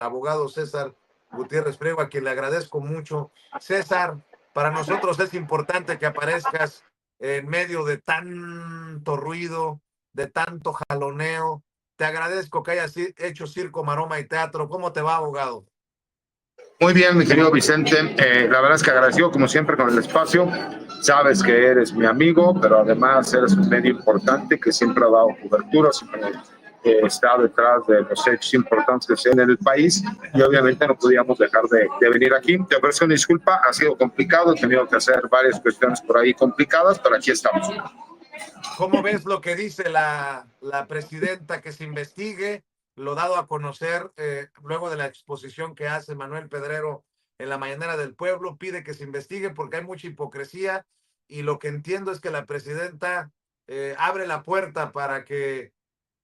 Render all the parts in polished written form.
abogado César Gutiérrez Priego, a quien le agradezco mucho. César, para nosotros es importante que aparezcas en medio de tanto ruido, de tanto jaloneo. Te agradezco que hayas hecho circo, maroma y teatro. ¿Cómo te va, abogado? Muy bien, mi querido Vicente. La verdad es que agradecido como siempre con el espacio. Sabes que eres mi amigo, pero además eres un medio importante que siempre ha dado cobertura, siempre está detrás de los hechos importantes que se ven en el país y obviamente no podíamos dejar de venir aquí. Te ofrezco una disculpa, ha sido complicado, he tenido que hacer varias cuestiones por ahí complicadas, pero aquí estamos. ¿Cómo ves lo que dice la presidenta, que se investigue lo dado a conocer luego de la exposición que hace Manuel Pedrero en la Mañanera del Pueblo? Pide que se investigue porque hay mucha hipocresía, y lo que entiendo es que la presidenta abre la puerta para que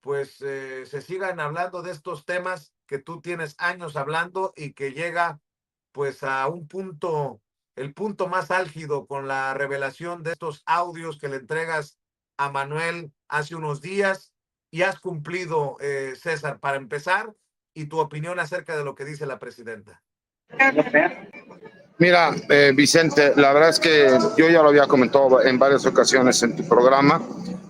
pues se sigan hablando de estos temas que tú tienes años hablando, y que llega pues a un punto, el punto más álgido, con la revelación de estos audios que le entregas a Manuel hace unos días. Y has cumplido, César, para empezar, y tu opinión acerca de lo que dice la presidenta. Mira, Vicente, la verdad es que yo ya lo había comentado en varias ocasiones en tu programa,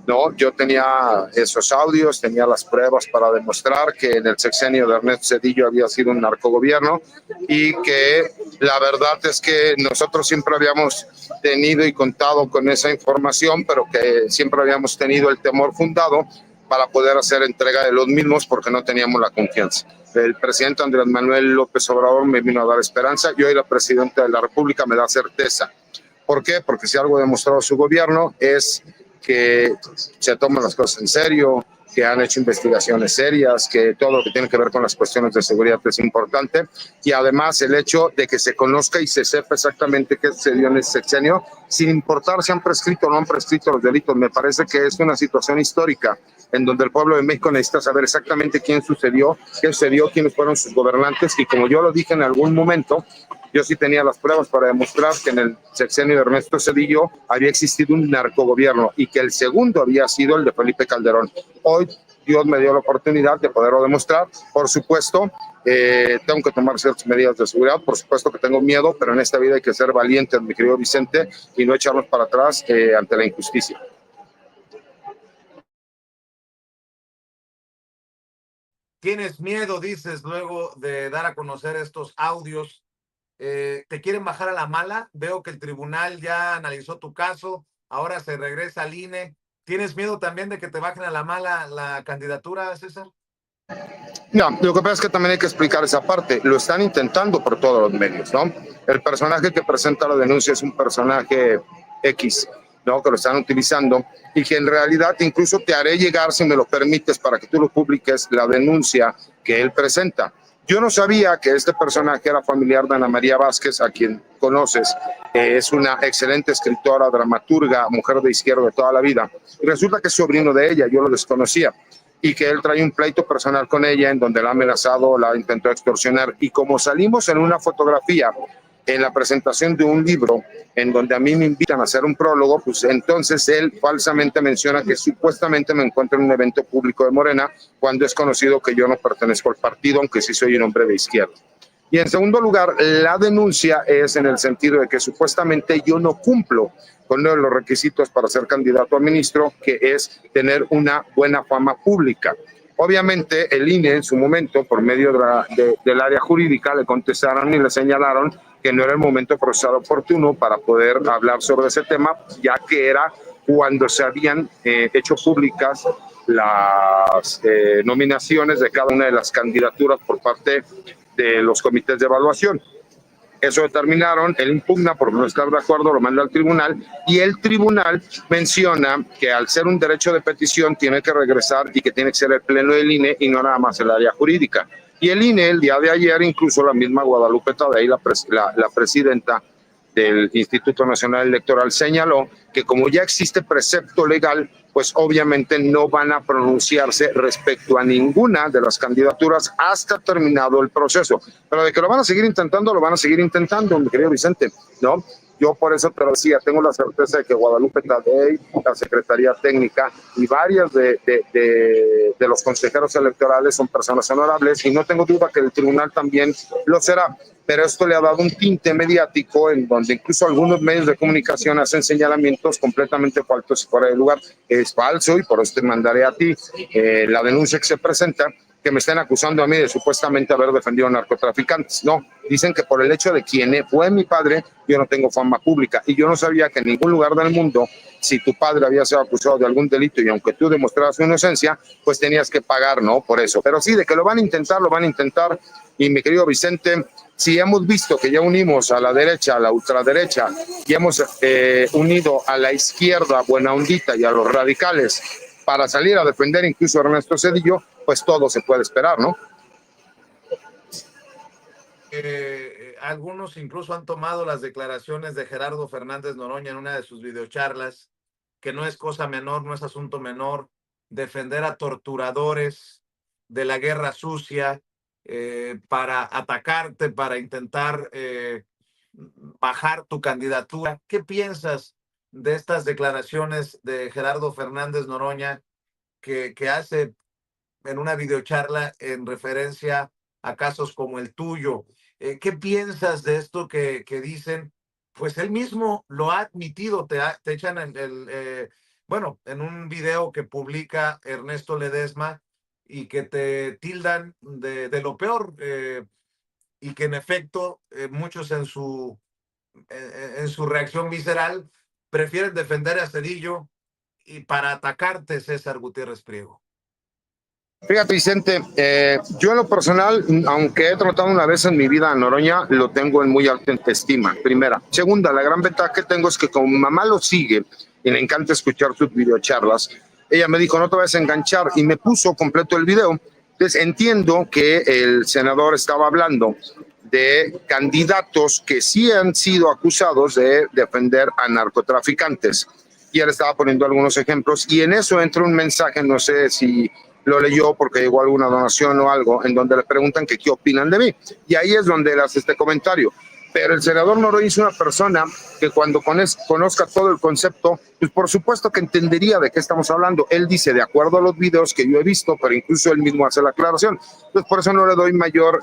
¿no? Yo tenía esos audios, tenía las pruebas para demostrar que en el sexenio de Ernesto Zedillo había sido un narcogobierno, y que la verdad es que nosotros siempre habíamos tenido y contado con esa información, pero que siempre habíamos tenido el temor fundado para poder hacer entrega de los mismos porque no teníamos la confianza. El presidente Andrés Manuel López Obrador me vino a dar esperanza y hoy la presidenta de la República me da certeza. ¿Por qué? Porque si algo ha demostrado su gobierno es que se toman las cosas en serio, que han hecho investigaciones serias, que todo lo que tiene que ver con las cuestiones de seguridad es importante, y además el hecho de que se conozca y se sepa exactamente qué sucedió en ese sexenio, sin importar si han prescrito o no han prescrito los delitos. Me parece que es una situación histórica en donde el pueblo de México necesita saber exactamente qué sucedió, quiénes fueron sus gobernantes, y como yo lo dije en algún momento, yo sí tenía las pruebas para demostrar que en el sexenio de Ernesto Zedillo había existido un narcogobierno y que el segundo había sido el de Felipe Calderón. Hoy Dios me dio la oportunidad de poderlo demostrar. Por supuesto, tengo que tomar ciertas medidas de seguridad, por supuesto que tengo miedo, pero en esta vida hay que ser valientes, mi querido Vicente, y no echarnos para atrás ante la injusticia. ¿Tienes miedo, dices, luego de dar a conocer estos audios? ¿Te quieren bajar a la mala? Veo que el tribunal ya analizó tu caso, ahora se regresa al INE. ¿Tienes miedo también de que te bajen a la mala la candidatura, César? No, lo que pasa es que también hay que explicar esa parte. Lo están intentando por todos los medios, ¿no? El personaje que presenta la denuncia es un personaje X, ¿no? Que lo están utilizando y que en realidad incluso te haré llegar, si me lo permites, para que tú lo publiques, la denuncia que él presenta. Yo no sabía que este personaje era familiar de Ana María Vázquez, a quien conoces. Es una excelente escritora, dramaturga, mujer de izquierda de toda la vida. Y resulta que es sobrino de ella, yo lo desconocía. Y que él trae un pleito personal con ella en donde la ha amenazado, la intentó extorsionar. Y como salimos en una fotografía en la presentación de un libro en donde a mí me invitan a hacer un prólogo, pues entonces él falsamente menciona que supuestamente me encuentro en un evento público de Morena, cuando es conocido que yo no pertenezco al partido, aunque sí soy un hombre de izquierda. Y en segundo lugar, la denuncia es en el sentido de que supuestamente yo no cumplo con uno de los requisitos para ser candidato a ministro, que es tener una buena fama pública. Obviamente el INE en su momento, por medio del área jurídica, le contestaron y le señalaron que no era el momento procesal oportuno para poder hablar sobre ese tema, ya que era cuando se habían hecho públicas las nominaciones de cada una de las candidaturas por parte de los comités de evaluación. Eso determinaron, él impugna por no estar de acuerdo, lo manda al tribunal, y el tribunal menciona que al ser un derecho de petición tiene que regresar y que tiene que ser el pleno del INE y no nada más el área jurídica. Y el INE, el día de ayer, incluso la misma Guadalupe Tadei, la presidenta del Instituto Nacional Electoral, señaló que como ya existe precepto legal, pues obviamente no van a pronunciarse respecto a ninguna de las candidaturas hasta terminado el proceso. Pero de que lo van a seguir intentando, mi querido Vicente, ¿no? Yo por eso te lo decía, tengo la certeza de que Guadalupe Tadei, la Secretaría Técnica y varias de los consejeros electorales son personas honorables y no tengo duda que el tribunal también lo será. Pero esto le ha dado un tinte mediático en donde incluso algunos medios de comunicación hacen señalamientos completamente falsos y fuera de lugar. Es falso y por eso te mandaré a ti la denuncia que se presenta, que me estén acusando a mí de supuestamente haber defendido a narcotraficantes. No, dicen que por el hecho de quién fue mi padre, yo no tengo fama pública. Y yo no sabía que en ningún lugar del mundo, si tu padre había sido acusado de algún delito y aunque tú demostraras su inocencia, pues tenías que pagar, ¿no? Por eso. Pero sí, de que lo van a intentar, lo van a intentar. Y mi querido Vicente, si hemos visto que ya unimos a la derecha, a la ultraderecha, y hemos unido a la izquierda buena ondita y a los radicales para salir a defender incluso a Ernesto Zedillo, pues todo se puede esperar, ¿no? Algunos incluso han tomado las declaraciones de Gerardo Fernández Noroña en una de sus videocharlas, que no es cosa menor, no es asunto menor, defender a torturadores de la guerra sucia para atacarte, para intentar bajar tu candidatura. ¿Qué piensas de estas declaraciones de Gerardo Fernández Noroña que hace en una videocharla en referencia a casos como el tuyo? ¿Qué piensas de esto que dicen? Pues él mismo lo ha admitido, te echan bueno, en un video que publica Ernesto Ledesma y que te tildan de lo peor y que en efecto muchos en su reacción visceral prefieren defender a Zedillo y para atacarte, César Gutiérrez Priego. Fíjate, Vicente, yo en lo personal, aunque he tratado una vez en mi vida a Noroña, lo tengo en muy alta estima, primera. Segunda, la gran ventaja que tengo es que como mi mamá lo sigue y le encanta escuchar sus videocharlas, ella me dijo, no te vayas a enganchar, y me puso completo el video. Entonces entiendo que el senador estaba hablando de candidatos que sí han sido acusados de defender a narcotraficantes. Y él estaba poniendo algunos ejemplos y en eso entra un mensaje, no sé si lo leyó porque llegó alguna donación o algo, en donde le preguntan que qué opinan de mí. Y ahí es donde él hace este comentario. Pero el senador Noroña es una persona que cuando conozca todo el concepto, pues por supuesto que entendería de qué estamos hablando. Él dice, de acuerdo a los videos que yo he visto, pero incluso él mismo hace la aclaración. Entonces por eso no le doy mayor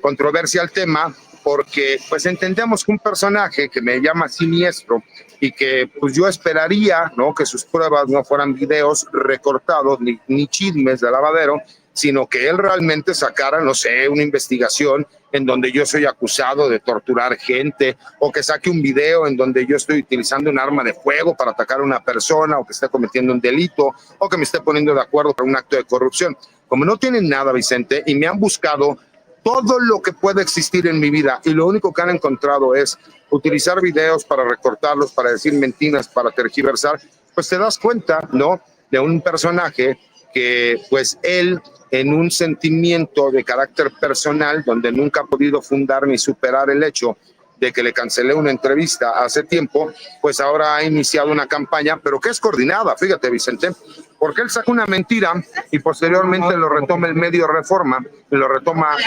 controversia al tema, porque pues entendemos que un personaje que me llama siniestro y que pues yo esperaría, ¿no?, que sus pruebas no fueran videos recortados ni chismes de lavadero, sino que él realmente sacara, no sé, una investigación en donde yo soy acusado de torturar gente, o que saque un video en donde yo estoy utilizando un arma de fuego para atacar a una persona, o que esté cometiendo un delito, o que me esté poniendo de acuerdo para un acto de corrupción. Como no tienen nada, Vicente, y me han buscado todo lo que puede existir en mi vida y lo único que han encontrado es utilizar videos para recortarlos, para decir mentiras, para tergiversar, pues te das cuenta, ¿no?, de un personaje que pues él en un sentimiento de carácter personal donde nunca ha podido fundar ni superar el hecho de que le cancelé una entrevista hace tiempo, pues ahora ha iniciado una campaña, pero que es coordinada, fíjate, Vicente, porque él saca una mentira y posteriormente lo retoma el medio Reforma, lo retoma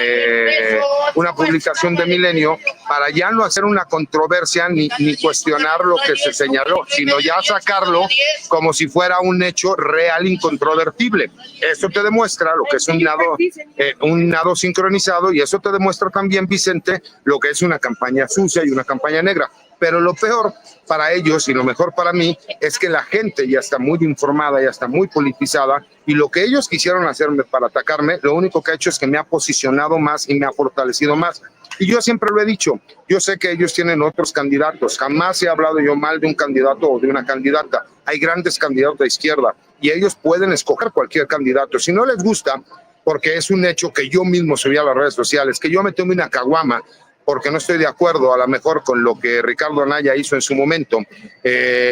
una publicación de Milenio, para ya no hacer una controversia ni cuestionar lo que se señaló, sino ya sacarlo como si fuera un hecho real, incontrovertible. Eso te demuestra lo que es un nado sincronizado, y eso te demuestra también, Vicente, lo que es una campaña sucia y una campaña negra. Pero lo peor para ellos y lo mejor para mí es que la gente ya está muy informada, ya está muy politizada, y lo que ellos quisieron hacerme para atacarme, lo único que ha hecho es que me ha posicionado más y me ha fortalecido más. Y yo siempre lo he dicho, yo sé que ellos tienen otros candidatos, jamás he hablado yo mal de un candidato o de una candidata. Hay grandes candidatos de izquierda y ellos pueden escoger cualquier candidato. Si no les gusta, porque es un hecho que yo mismo subí a las redes sociales, que yo me tomé una caguama porque no estoy de acuerdo a lo mejor con lo que Ricardo Anaya hizo en su momento,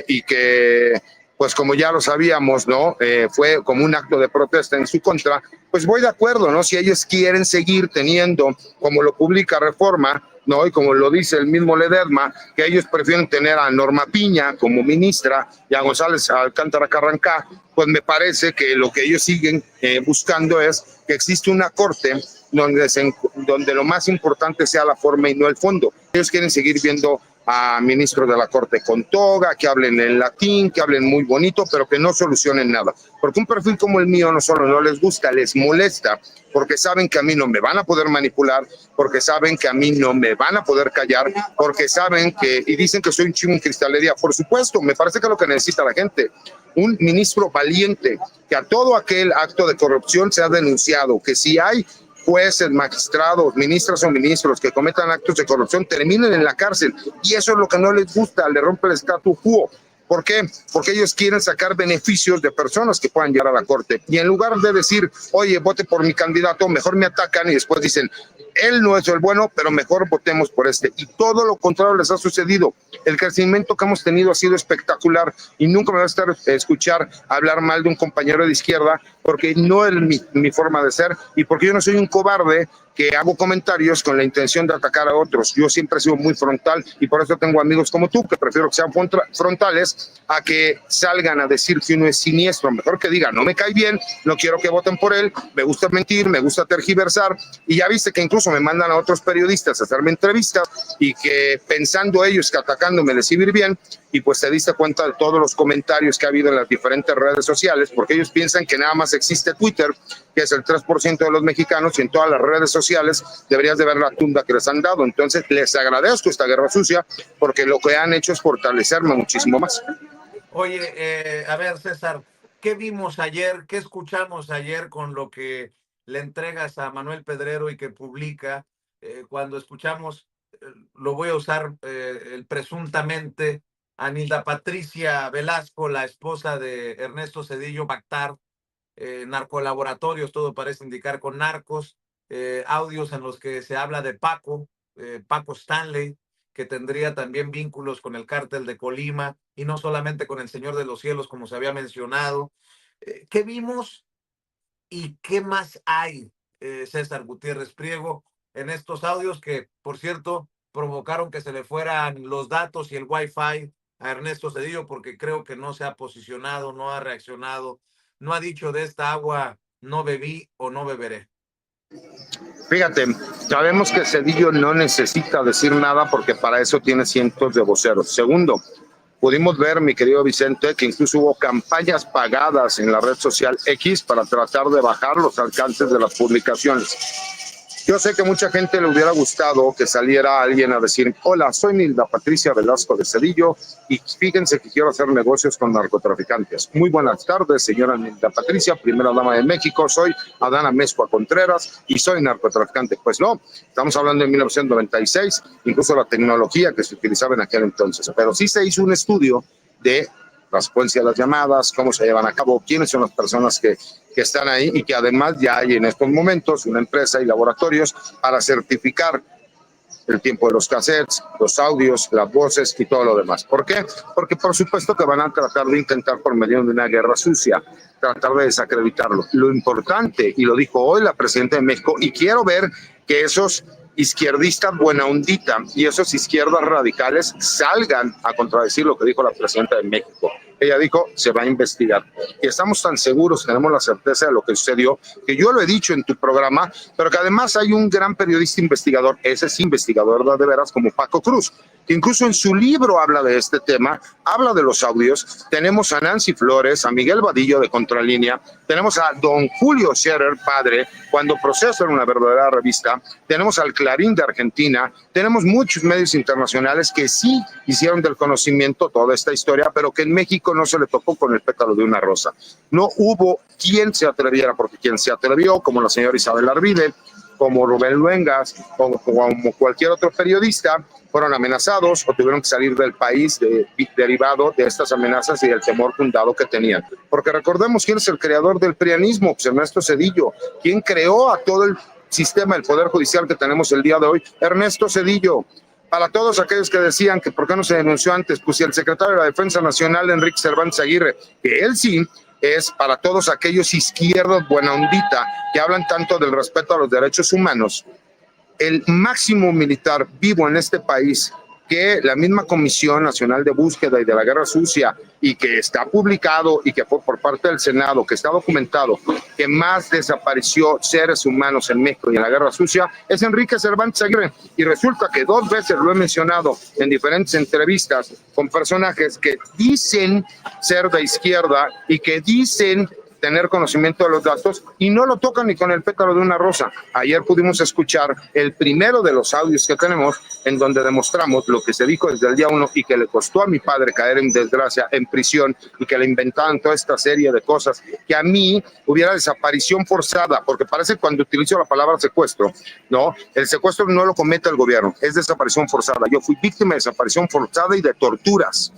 y que pues como ya lo sabíamos, ¿no? Fue como un acto de protesta en su contra, pues voy de acuerdo, ¿no? Si ellos quieren seguir teniendo, como lo publica Reforma, ¿no?, y como lo dice el mismo Ledesma, que ellos prefieren tener a Norma Piña como ministra y a González Alcántara Carrancá, pues me parece que lo que ellos siguen buscando es que existe una corte donde lo más importante sea la forma y no el fondo. Ellos quieren seguir viendo a ministros de la Corte con toga, que hablen en latín, que hablen muy bonito, pero que no solucionen nada. Porque un perfil como el mío no solo no les gusta, les molesta, porque saben que a mí no me van a poder manipular, porque saben que a mí no me van a poder callar, porque saben que, y dicen que soy un chivo en cristalería. Por supuesto, me parece que es lo que necesita la gente. Un ministro valiente, que a todo aquel acto de corrupción se ha denunciado, que si hay jueces, magistrados, ministras o ministros que cometan actos de corrupción terminen en la cárcel, y eso es lo que no les gusta, le rompe el status quo. ¿Por qué? Porque ellos quieren sacar beneficios de personas que puedan llegar a la corte, y en lugar de decir, oye, vote por mi candidato, mejor me atacan y después dicen, él no es el bueno, pero mejor votemos por este. Y todo lo contrario les ha sucedido. El crecimiento que hemos tenido ha sido espectacular, y nunca me va a escuchar hablar mal de un compañero de izquierda, porque no es mi forma de ser, y porque yo no soy un cobarde que hago comentarios con la intención de atacar a otros. Yo siempre he sido muy frontal, y por eso tengo amigos como tú, que prefiero que sean frontales a que salgan a decir que uno es siniestro. Mejor que digan, no me cae bien, no quiero que voten por él, me gusta mentir, me gusta tergiversar, y ya viste que incluso me mandan a otros periodistas a hacerme entrevistas, y que pensando ellos que atacándome les iba a ir bien, y pues te diste cuenta de todos los comentarios que ha habido en las diferentes redes sociales, porque ellos piensan que nada más existe Twitter, que es el 3% de los mexicanos, y en todas las redes sociales deberías de ver la tunda que les han dado. Entonces les agradezco esta guerra sucia, porque lo que han hecho es fortalecerme muchísimo más. Oye, a ver, César, ¿qué vimos ayer? ¿Qué escuchamos ayer con lo que le entregas a Manuel Pedrero y que publica? Cuando escuchamos, lo voy a usar, el presuntamente, a Nilda Patricia Velasco, la esposa de Ernesto Zedillo Bactar, narcolaboratorios, todo parece indicar con narcos, audios en los que se habla de Paco Stanley, que tendría también vínculos con el cártel de Colima, y no solamente con el Señor de los Cielos, como se había mencionado. ¿Qué vimos y qué más hay, César Gutiérrez Priego, en estos audios que, por cierto, provocaron que se le fueran los datos y el Wi-Fi a Ernesto Zedillo, porque creo que no se ha posicionado, no ha reaccionado, no ha dicho de esta agua no bebí o no beberé? Fíjate, sabemos que Zedillo no necesita decir nada, porque para eso tiene cientos de voceros. Segundo, pudimos ver, mi querido Vicente, que incluso hubo campañas pagadas en la red social X para tratar de bajar los alcances de las publicaciones. Yo sé que mucha gente le hubiera gustado que saliera alguien a decir, hola, soy Nilda Patricia Velasco de Zedillo, y fíjense que quiero hacer negocios con narcotraficantes. Muy buenas tardes, señora Nilda Patricia, primera dama de México, soy Adana Mezcua Contreras y soy narcotraficante. Pues no, estamos hablando de 1996, incluso la tecnología que se utilizaba en aquel entonces. Pero sí se hizo un estudio de la secuencia de las llamadas, cómo se llevan a cabo, quiénes son las personas que están ahí, y que además ya hay en estos momentos una empresa y laboratorios para certificar el tiempo de los cassettes, los audios, las voces y todo lo demás. ¿Por qué? Porque por supuesto que van a tratar de intentar, por medio de una guerra sucia, tratar de desacreditarlo. Lo importante, y lo dijo hoy la presidenta de México, y quiero ver que esos izquierdistas buena ondita y esos izquierdas radicales salgan a contradecir lo que dijo la presidenta de México. Ella dijo, se va a investigar. Y estamos tan seguros, tenemos la certeza de lo que sucedió, que yo lo he dicho en tu programa, pero que además hay un gran periodista investigador, ese es investigador de veras, como Paco Cruz, que incluso en su libro habla de este tema, habla de los audios. Tenemos a Nancy Flores, a Miguel Vadillo de Contralínea, tenemos a don Julio Scherer, padre, cuando Proceso era una verdadera revista, tenemos al Clarín de Argentina, tenemos muchos medios internacionales que sí hicieron del conocimiento toda esta historia, pero que en México no se le tocó con el pétalo de una rosa. No hubo quien se atreviera, porque quien se atrevió, como la señora Isabel Arvide, como Rubén Luengas, como cualquier otro periodista, fueron amenazados o tuvieron que salir del país derivado de estas amenazas y del temor fundado que tenían. Porque recordemos quién es el creador del prianismo, pues Ernesto Zedillo, quien creó a todo el sistema del Poder Judicial que tenemos el día de hoy, Ernesto Zedillo. Para todos aquellos que decían que por qué no se denunció antes, pues si el secretario de la Defensa Nacional, Enrique Cervantes Aguirre, que él sí es para todos aquellos izquierdos buena ondita que hablan tanto del respeto a los derechos humanos, el máximo militar vivo en este país que la misma Comisión Nacional de Búsqueda y de la Guerra Sucia, y que está publicado y que fue por parte del Senado, que está documentado, que más desapareció seres humanos en México y en la Guerra Sucia, es Enrique Cervantes Aguirre. Y resulta que 2 veces lo he mencionado en diferentes entrevistas con personajes que dicen ser de izquierda y que dicen tener conocimiento de los datos y no lo tocan ni con el pétalo de una rosa. Ayer pudimos escuchar el primero de los audios que tenemos en donde demostramos lo que se dijo desde el día 1 y que le costó a mi padre caer en desgracia, en prisión, y que le inventaban toda esta serie de cosas, que a mí hubiera desaparición forzada, porque parece cuando utilizo la palabra secuestro, ¿no? El secuestro no lo comete el gobierno, es desaparición forzada. Yo fui víctima de desaparición forzada y de torturas,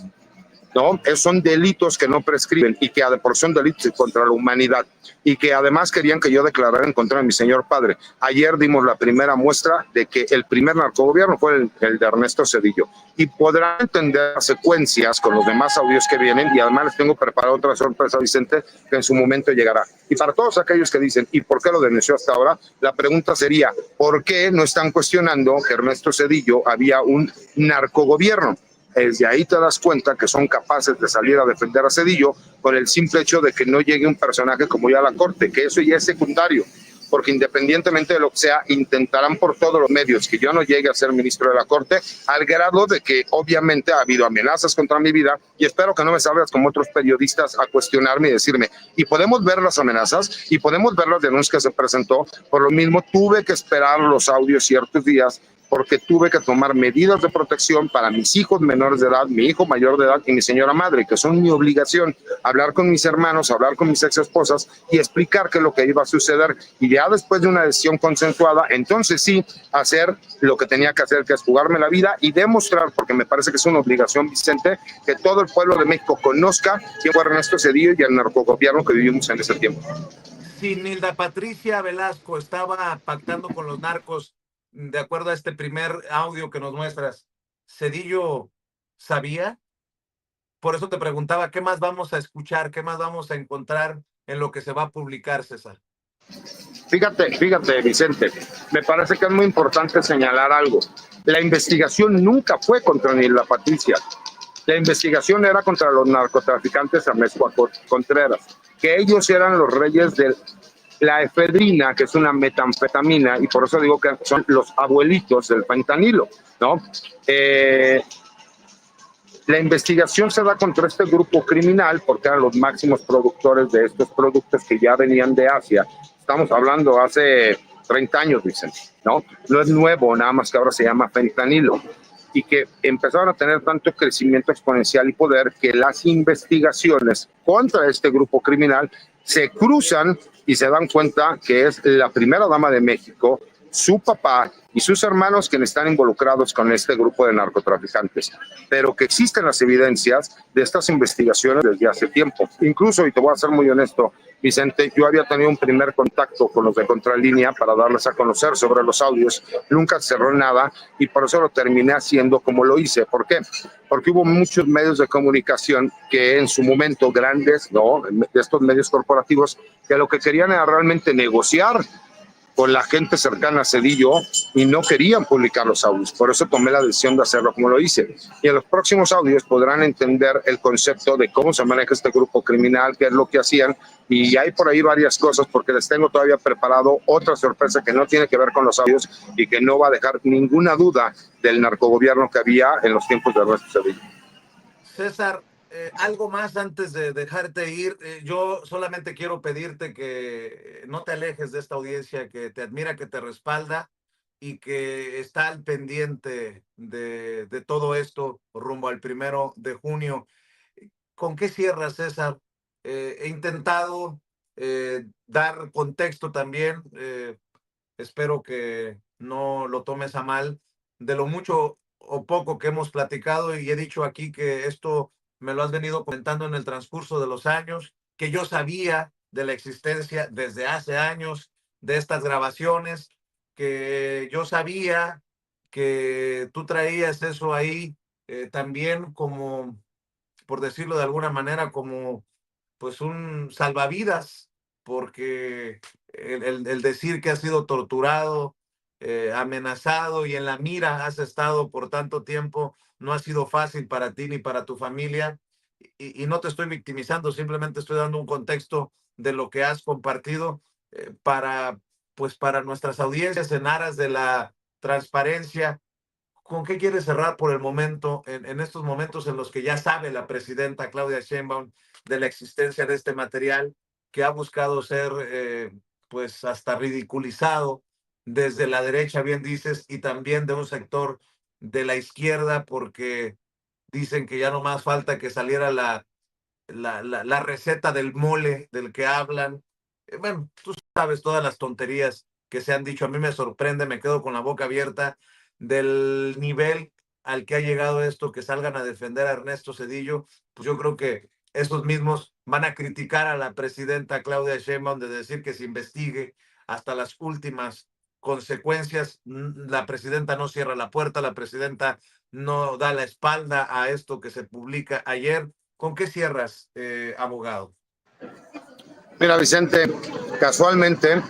¿no? Esos son delitos que no prescriben y que son delitos contra la humanidad y que además querían que yo declarara en contra de mi señor padre. Ayer dimos la primera muestra de que el primer narcogobierno fue el de Ernesto Zedillo, y podrán entender las secuencias con los demás audios que vienen, y además les tengo preparado otra sorpresa, Vicente, que en su momento llegará. Y para todos aquellos que dicen, ¿y por qué lo denunció hasta ahora? La pregunta sería, ¿por qué no están cuestionando que Ernesto Zedillo había un narcogobierno? Desde ahí te das cuenta que son capaces de salir a defender a Zedillo con el simple hecho de que no llegue un personaje como ya a la corte, que eso ya es secundario, porque independientemente de lo que sea, intentarán por todos los medios que yo no llegue a ser ministro de la corte, al grado de que obviamente ha habido amenazas contra mi vida, y espero que no me salgas como otros periodistas a cuestionarme y decirme, y podemos ver las amenazas y podemos ver las denuncias que se presentó. Por lo mismo tuve que esperar los audios ciertos días, porque tuve que tomar medidas de protección para mis hijos menores de edad, mi hijo mayor de edad y mi señora madre, que son mi obligación, hablar con mis hermanos, hablar con mis ex esposas y explicar qué es lo que iba a suceder. Y ya después de una decisión consensuada, entonces sí, hacer lo que tenía que hacer, que es jugarme la vida y demostrar, porque me parece que es una obligación, Vicente, que todo el pueblo de México conozca quién fue Ernesto Zedillo y el narcogobierno que vivimos en ese tiempo. Si Nilda Patricia Velasco estaba pactando con los narcos, de acuerdo a este primer audio que nos muestras, ¿Zedillo sabía? Por eso te preguntaba, ¿qué más vamos a escuchar? ¿Qué más vamos a encontrar en lo que se va a publicar, César? Fíjate, Vicente, me parece que es muy importante señalar algo. La investigación nunca fue contra Nilda Patricia. La investigación era contra los narcotraficantes Amezcua Contreras, que ellos eran los reyes de la efedrina, que es una metanfetamina, y por eso digo que son los abuelitos del fentanilo, ¿no? La investigación se da contra este grupo criminal porque eran los máximos productores de estos productos que ya venían de Asia. Estamos hablando hace 30 años, dicen, ¿no? No es nuevo, nada más que ahora se llama fentanilo. Y que empezaron a tener tanto crecimiento exponencial y poder que las investigaciones contra este grupo criminal se cruzan y se dan cuenta que es la primera dama de México, su papá y sus hermanos quienes están involucrados con este grupo de narcotraficantes, pero que existen las evidencias de estas investigaciones desde hace tiempo. Incluso, y te voy a ser muy honesto, Vicente, yo había tenido un primer contacto con los de Contralínea para darles a conocer sobre los audios, nunca cerró nada y por eso lo terminé haciendo como lo hice. ¿Por qué? Porque hubo muchos medios de comunicación que en su momento grandes, ¿no?, de estos medios corporativos, que lo que querían era realmente negociar con la gente cercana a Zedillo y no querían publicar los audios. Por eso tomé la decisión de hacerlo como lo hice. Y en los próximos audios podrán entender el concepto de cómo se maneja este grupo criminal, qué es lo que hacían, y hay por ahí varias cosas porque les tengo todavía preparado otra sorpresa que no tiene que ver con los audios y que no va a dejar ninguna duda del narcogobierno que había en los tiempos de Ernesto Zedillo. César, algo más antes de dejarte ir. Yo solamente quiero pedirte que no te alejes de esta audiencia que te admira, que te respalda y que está al pendiente de todo esto rumbo al 1 de junio. ¿Con qué cierras, César? He intentado dar contexto también. Espero que no lo tomes a mal de lo mucho o poco que hemos platicado, y he dicho aquí que esto me lo has venido comentando en el transcurso de los años, que yo sabía de la existencia desde hace años de estas grabaciones, que yo sabía que tú traías eso ahí también como, por decirlo de alguna manera, como pues un salvavidas, porque el decir que ha sido torturado, amenazado y en la mira has estado por tanto tiempo. No ha sido fácil para ti ni para tu familia. Y no te estoy victimizando, simplemente estoy dando un contexto de lo que has compartido para, pues, para nuestras audiencias en aras de la transparencia. ¿Con qué quieres cerrar por el momento, en estos momentos en los que ya sabe la presidenta Claudia Sheinbaum de la existencia de este material que ha buscado ser, pues, hasta ridiculizado desde la derecha, bien dices, y también de un sector de la izquierda, porque dicen que ya no más falta que saliera la receta del mole del que hablan? Bueno, tú sabes todas las tonterías que se han dicho. A mí me sorprende, me quedo con la boca abierta del nivel al que ha llegado esto, que salgan a defender a Ernesto Zedillo. Pues yo creo que esos mismos van a criticar a la presidenta Claudia Sheinbaum de decir que se investigue hasta las últimas consecuencias. La presidenta no cierra la puerta, la presidenta no da la espalda a esto que se publica ayer. ¿Con qué cierras, abogado? Mira, Vicente, casualmente,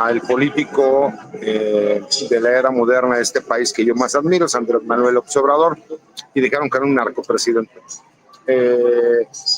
el político de la era moderna de este país que yo más admiro es Andrés Manuel López Obrador, y dijeron que era un narcopresidente.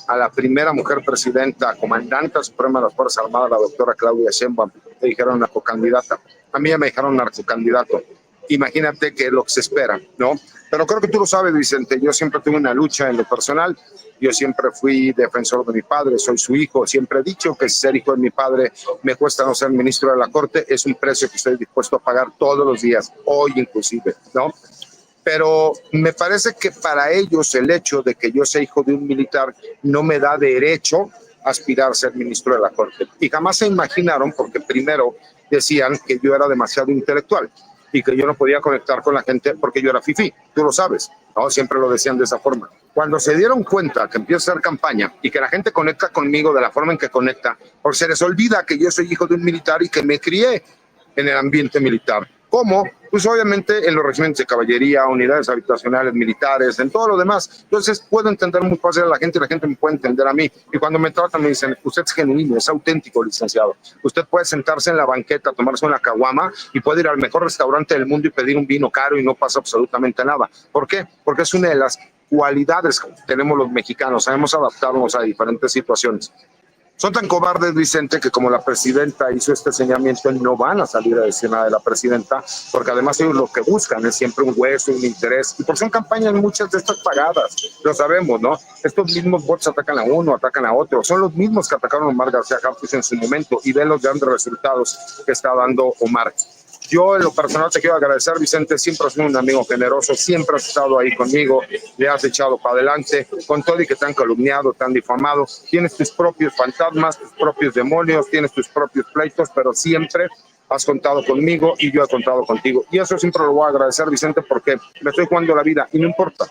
A la primera mujer presidenta, comandante suprema de las Fuerzas Armadas, la doctora Claudia Sheinbaum, le dijeron narcocandidata. A mí ya me dijeron narcocandidato. Imagínate que es lo que se espera, ¿no? Pero creo que tú lo sabes, Vicente, yo siempre tuve una lucha en lo personal. Yo siempre fui defensor de mi padre, soy su hijo. Siempre he dicho que ser hijo de mi padre me cuesta no ser ministro de la Corte. Es un precio que estoy dispuesto a pagar todos los días, hoy inclusive, ¿no? Pero me parece que para ellos el hecho de que yo sea hijo de un militar no me da derecho a aspirar a ser ministro de la Corte. Y jamás se imaginaron, porque primero decían que yo era demasiado intelectual y que yo no podía conectar con la gente porque yo era fifí, tú lo sabes, ¿no? Siempre lo decían de esa forma. Cuando se dieron cuenta que empiezo a hacer campaña y que la gente conecta conmigo de la forma en que conecta, porque se les olvida que yo soy hijo de un militar y que me crié en el ambiente militar. ¿Cómo? Pues obviamente en los regimientos de caballería, unidades habitacionales militares, en todo lo demás. Entonces puedo entender muy fácil a la gente y la gente me puede entender a mí. Y cuando me tratan me dicen, usted es genuino, es auténtico, licenciado. Usted puede sentarse en la banqueta, tomarse una caguama y puede ir al mejor restaurante del mundo y pedir un vino caro y no pasa absolutamente nada. ¿Por qué? Porque es una de las cualidades que tenemos los mexicanos, sabemos adaptarnos a diferentes situaciones. Son tan cobardes, Vicente, que como la presidenta hizo este señalamiento, no van a salir a decir nada de la presidenta, porque además ellos lo que buscan es siempre un hueso, un interés, y por son campañas muchas de estas pagadas, lo sabemos, ¿no? Estos mismos bots atacan a uno, atacan a otro, son los mismos que atacaron a Omar García Harfuch en su momento, y ven los grandes resultados que está dando Omar. Yo en lo personal te quiero agradecer, Vicente, siempre has sido un amigo generoso, siempre has estado ahí conmigo, le has echado para adelante, con todo y que te han calumniado, te han difamado, tienes tus propios fantasmas, tus propios demonios, tienes tus propios pleitos, pero siempre has contado conmigo y yo he contado contigo. Y eso siempre lo voy a agradecer, Vicente, porque me estoy jugando la vida y no importa.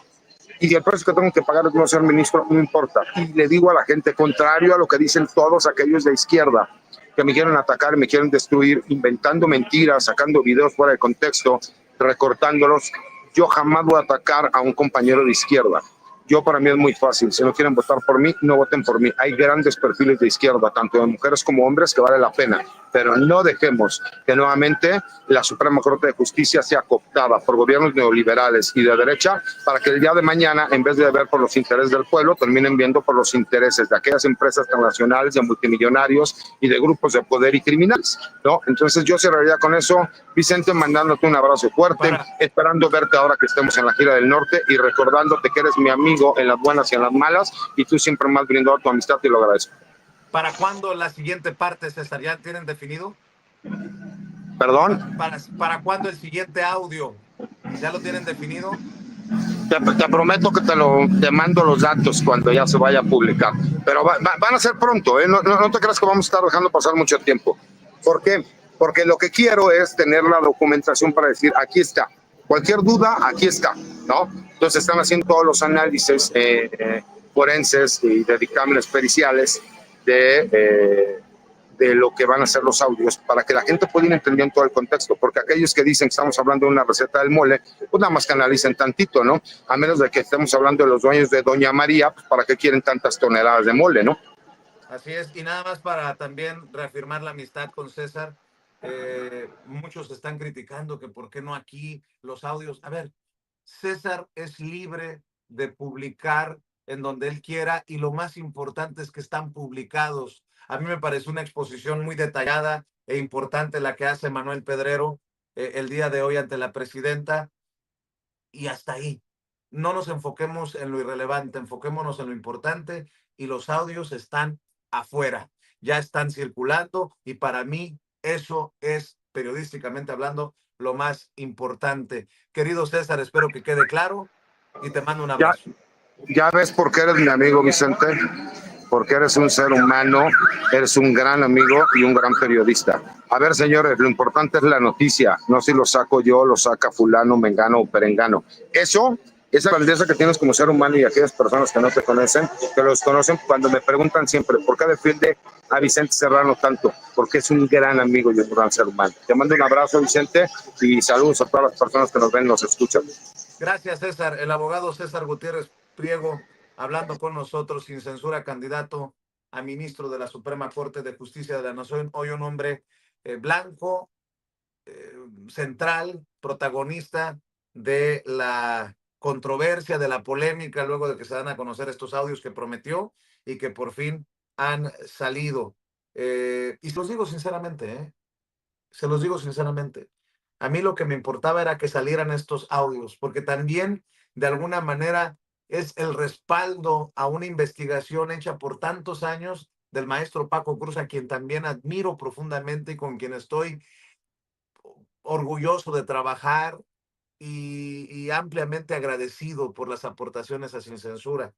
Y el precio que tengo que pagar es no ser ministro, no importa. Y le digo a la gente, contrario a lo que dicen todos aquellos de izquierda, que me quieren atacar, me quieren destruir, inventando mentiras, sacando videos fuera de contexto, recortándolos. Yo jamás voy a atacar a un compañero de izquierda. Yo, para mí es muy fácil. Si no quieren votar por mí, no voten por mí. Hay grandes perfiles de izquierda, tanto de mujeres como hombres, que vale la pena. Pero no dejemos que nuevamente la Suprema Corte de Justicia sea cooptada por gobiernos neoliberales y de derecha para que el día de mañana, en vez de ver por los intereses del pueblo, terminen viendo por los intereses de aquellas empresas transnacionales, de multimillonarios y de grupos de poder y criminales, ¿no? Entonces yo cerraría con eso, Vicente, mandándote un abrazo fuerte, esperando verte ahora que estemos en la gira del norte y recordándote que eres mi amigo en las buenas y en las malas, y tú siempre me has brindado tu amistad y lo agradezco. ¿Para cuándo la siguiente parte, César? ¿Ya tienen definido? ¿Perdón? ¿Para cuándo el siguiente audio? ¿Ya lo tienen definido? Te prometo que te mando los datos cuando ya se vaya a publicar. Pero van a ser pronto, ¿eh? No te creas que vamos a estar dejando pasar mucho tiempo. ¿Por qué? Porque lo que quiero es tener la documentación para decir, aquí está. Cualquier duda, aquí está, ¿no? Entonces están haciendo todos los análisis forenses y de dictámenes periciales de lo que van a ser los audios, para que la gente pueda ir entendiendo todo el contexto, porque aquellos que dicen que estamos hablando de una receta del mole, pues nada más canalicen tantito, ¿no? A menos de que estemos hablando de los dueños de Doña María, pues ¿para qué quieren tantas toneladas de mole, no? Así es, y nada más para también reafirmar la amistad con César, Muchos están criticando que por qué no aquí los audios. A ver, César es libre de publicar en donde él quiera y lo más importante es que están publicados. A mí me parece una exposición muy detallada e importante la que hace Manuel Pedrero el día de hoy ante la presidenta y hasta ahí. No nos enfoquemos en lo irrelevante, enfoquémonos en lo importante y los audios están afuera, ya están circulando y para mí eso es, periodísticamente hablando, lo más importante. Querido César, espero que quede claro y te mando un Ya, abrazo. ya ves por qué eres mi amigo, Vicente, porque eres un ser humano, eres un gran amigo y un gran periodista. A ver, señores, lo importante es la noticia, no si lo saco yo, lo saca fulano, mengano o perengano. Eso, esa grandeza que tienes como ser humano y aquellas personas que no te conocen, que los conocen, cuando me preguntan siempre, ¿por qué defiende a Vicente Serrano tanto? Porque es un gran amigo y un gran ser humano. Te mando un abrazo, Vicente, y saludos a todas las personas que nos ven y nos escuchan. Gracias, César. El abogado César Gutiérrez Priego, hablando con nosotros sin censura, candidato a ministro de la Suprema Corte de Justicia de la Nación. Hoy un hombre blanco, central, protagonista de la controversia, de la polémica, luego de que se dan a conocer estos audios que prometió y que por fin han salido. Y se los digo sinceramente, se los digo sinceramente. A mí lo que me importaba era que salieran estos audios, porque también de alguna manera es el respaldo a una investigación hecha por tantos años del maestro Paco Cruz, a quien también admiro profundamente y con quien estoy orgulloso de trabajar y ampliamente agradecido por las aportaciones a Sin Censura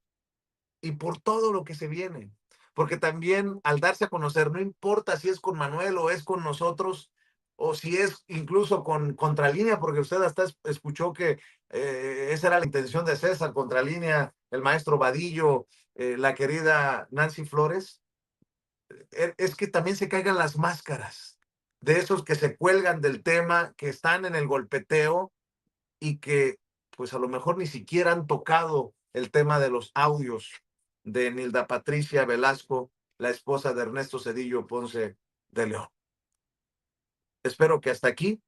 y por todo lo que se viene. Porque también al darse a conocer, no importa si es con Manuel o es con nosotros, o si es incluso con Contralínea, porque usted hasta escuchó que esa era la intención de César, Contralínea, el maestro Vadillo, la querida Nancy Flores, es que también se caigan las máscaras de esos que se cuelgan del tema, que están en el golpeteo y que pues a lo mejor ni siquiera han tocado el tema de los audios de Nilda Patricia Velasco, la esposa de Ernesto Zedillo Ponce de León. Espero que hasta aquí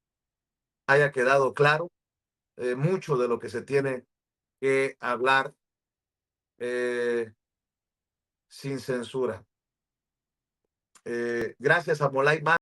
haya quedado claro mucho de lo que se tiene que hablar sin censura. Gracias a Molay